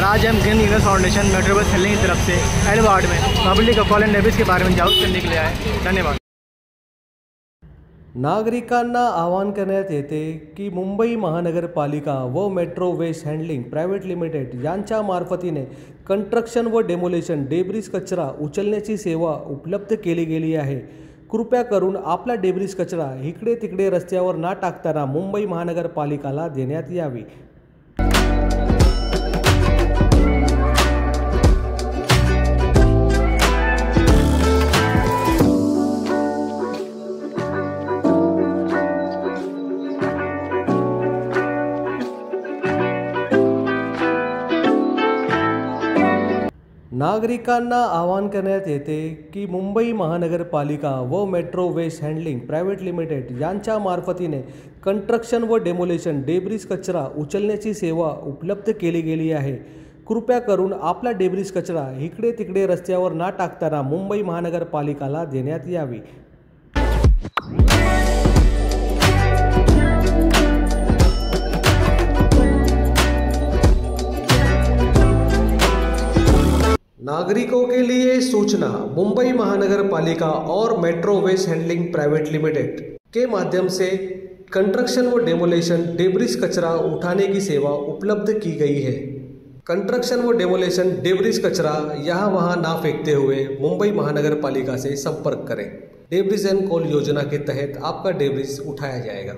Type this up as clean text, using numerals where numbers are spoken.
और आज हम green legal foundation metro bus हेल्डिंग की तरफ से एल वार्ड में पब्लिक को कॉल एंड रेबीज के बारे में जागरूक करने के लिए आए। धन्यवाद। नागरिकांना आवाहन करण्यात येते की मुंबई महानगरपालिका व metro waste handling private limited यांच्या मार्फतीने कंस्ट्रक्शन व डेमोलेशन डेब्रिज कचरा उचलण्याची सेवा उपलब्ध केली गेली आहे। कृपया करून आपला डेब्रिज कचरा इकडे तिकडे रस्त्यावर न टाकताना मुंबई महानगरपालिकाला देण्यात यावी। नागरिकांना आवाहन करण्यात येते की मुंबई महानगरपालिका व metro waste handling private limited यांच्या मार्फतीने कंस्ट्रक्शन व डेमोलेशन डेब्रिज कचरा उचलण्याची सेवा उपलब्ध केली गेली आहे। कृपया करून आपला डेब्रिज कचरा इकडे तिकडे रस्त्यावर न टाकताना मुंबई महानगरपालिकाला देण्यात यावी। नागरिकों के लिए सूचना, मुंबई महानगरपालिका और metro waste handling private limited के माध्यम से कंस्ट्रक्शन व डेमोलेशन डेब्रिज कचरा उठाने की सेवा उपलब्ध की गई है। कंस्ट्रक्शन व डेमोलेशन डेब्रिज कचरा यहाँ वहाँ ना फेंकते हुए मुंबई महानगरपालिका से संपर्क करें। डेब्रिज एंड कॉल योजना के तहत आपका डेब्रिज उठाया जाएगा।